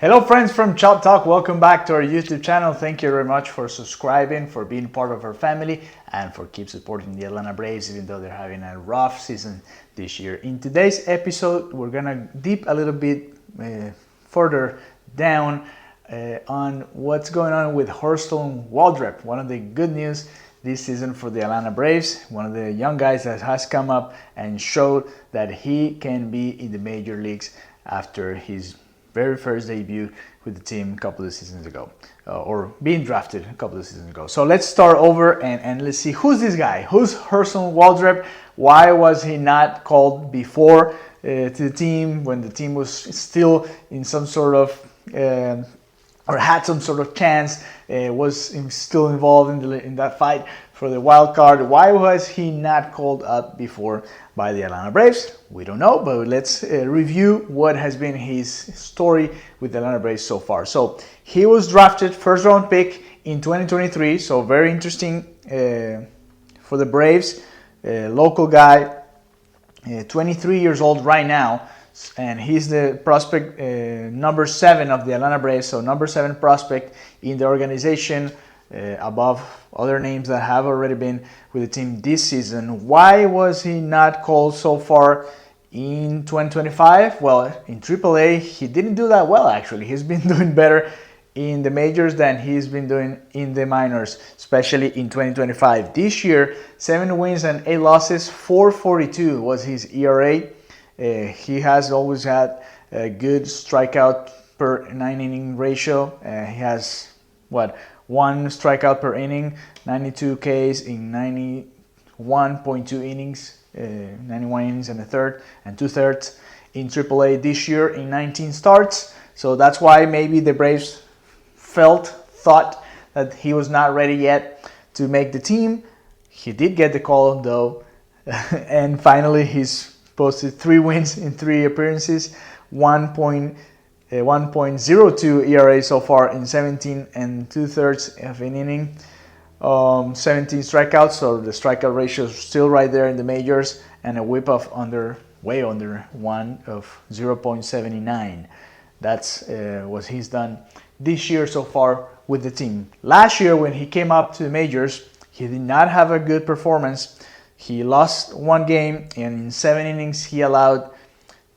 Hello friends from Chop Talk, welcome back to our YouTube channel. Thank you very much for subscribing, for being part of our family, and for keep supporting the Atlanta Braves even though they're having a rough season this year. In today's episode, we're gonna deep a little bit further down on what's going on with Hurston Waldrep. One of the good news this season for the Atlanta Braves, one of the young guys that has come up and showed that he can be in the major leagues after his very first debut with the team a couple of seasons ago, or being drafted a couple of seasons ago. So let's start over and let's see who's this guy. Who's Hurston Waldrep? Why was he not called before to the team when the team was still in some sort of or had some sort of chance, was still involved in that fight for the wild card? Why was he not called up before by the Atlanta Braves? We don't know, but let's review what has been his story with the Atlanta Braves so far. So he was drafted first round pick in 2023, so very interesting for the Braves. Local guy, 23 years old right now, and he's the prospect number 7 of the Atlanta Braves, so number 7 prospect in the organization, above other names that have already been with the team this season. Why was he not called so far in 2025? Well, in AAA, he didn't do that well, actually. He's been doing better in the majors than he's been doing in the minors, especially in 2025. This year, 7 wins and 8 losses, 4.42 was his ERA. He has always had a good strikeout per 9 inning ratio. He has, 1 strikeout per inning, 92 Ks in 91.2 innings, 91 innings and a third and 2/3 in AAA this year in 19 starts. So that's why maybe the Braves thought that he was not ready yet to make the team. He did get the call though, and finally he's posted 3 wins in 3 appearances, 1.02 ERA so far in 17 and 2/3 of an inning, 17 strikeouts, so the strikeout ratio is still right there in the majors, and a whip of way under 1 of 0.79. That's what he's done this year so far with the team. Last year when he came up to the majors, he did not have a good performance. He lost 1 game, and in 7 innings he allowed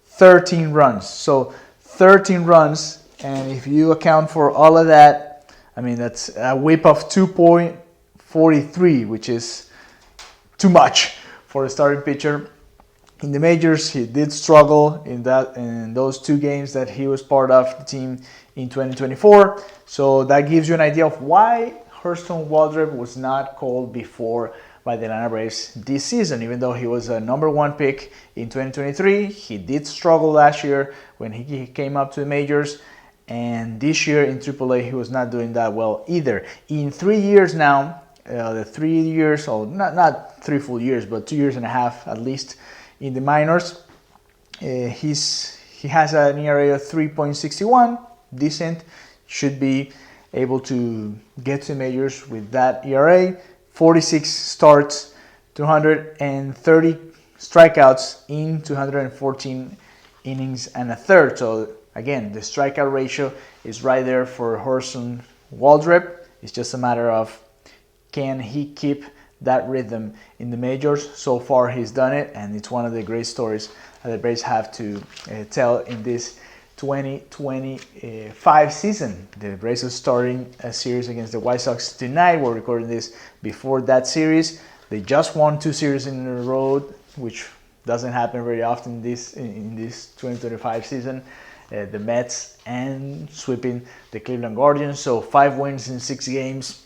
13 runs. So 13 runs, and if you account for all of that, I mean, that's a whip of 2.43, which is too much for a starting pitcher. In the majors, he did struggle in those 2 games that he was part of the team in 2024. So that gives you an idea of why Hurston Waldrep was not called before by the Atlanta Braves this season. Even though he was a number 1 pick in 2023, he did struggle last year when he came up to the majors, and this year in AAA he was not doing that well either. In 3 years now, the 3 years, or not 3 full years, but 2 years and a half at least in the minors, he has an ERA of 3.61, decent, should be able to get to majors with that ERA. 46 starts, 230 strikeouts in 214 innings and a third. So again, the strikeout ratio is right there for Hurston Waldrep. It's just a matter of, can he keep that rhythm in the majors? So far he's done it, and it's one of the great stories that the Braves have to tell in this 2025 season. The Braves are starting a series against the White Sox tonight. We're recording this before that series. They just won 2 series in a row, which doesn't happen very often in this 2025 season. The Mets and sweeping the Cleveland Guardians. So 5 wins in 6 games,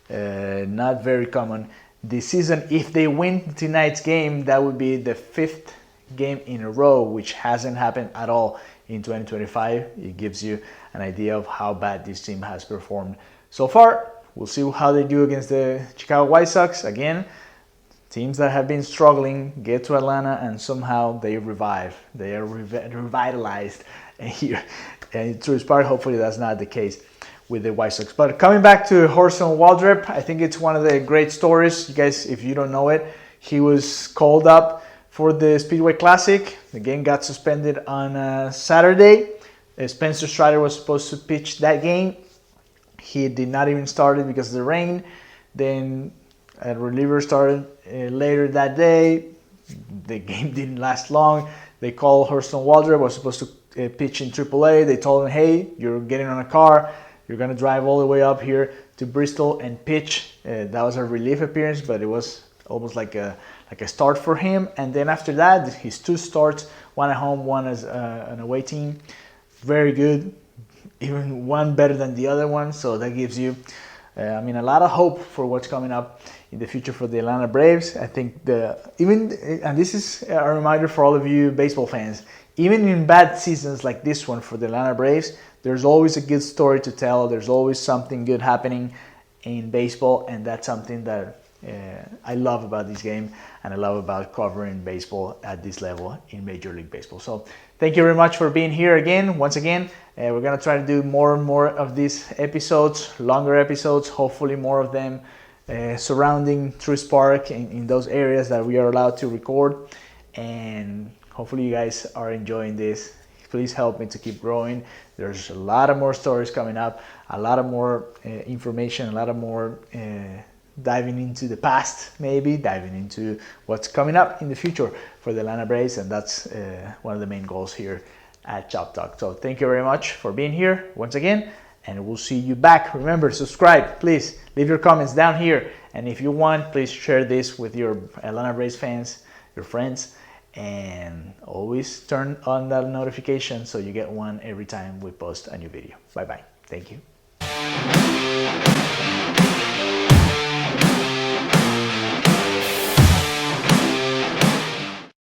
not very common this season. If they win tonight's game, that would be the 5th game in a row, which hasn't happened at all in 2025. It gives you an idea of how bad this team has performed so far. We'll see how they do against the Chicago White Sox. Again, teams that have been struggling get to Atlanta and somehow they revive. They are revitalized here. And through his part, hopefully that's not the case with the White Sox. But coming back to Hurston Waldrep, I think it's one of the great stories. You guys, if you don't know it, he was called up for the Speedway Classic. The game got suspended on Saturday. Spencer Strider was supposed to pitch that game. He did not even start it because of the rain. Then a reliever started later that day. The game didn't last long. They called Hurston Waldrep, was supposed to pitch in AAA. They told him, hey, you're getting on a car. You're going to drive all the way up here to Bristol and pitch. That was a relief appearance, but it was almost like a start for him. And then after that, his 2 starts, one at home, one as an away team. Very good, even one better than the other one. So that gives you, a lot of hope for what's coming up in the future for the Atlanta Braves. I think and this is a reminder for all of you baseball fans, even in bad seasons like this one for the Atlanta Braves, there's always a good story to tell. There's always something good happening in baseball, and that's something that I love about this game, and I love about covering baseball at this level in Major League Baseball. So thank you very much for being here again. Once again, we're going to try to do more and more of these episodes, longer episodes, hopefully more of them surrounding Truist Park in those areas that we are allowed to record. And hopefully you guys are enjoying this. Please help me to keep growing. There's a lot of more stories coming up, a lot of more information, a lot of more diving into the past, maybe diving into what's coming up in the future for the Atlanta Braves, and that's one of the main goals here at Chop Talk. So thank you very much for being here once again, and we'll see you back. Remember, subscribe, please leave your comments down here, and if you want, please share this with your Atlanta Braves fans, your friends, and always turn on that notification so you get one every time we post a new video. Bye bye. Thank you.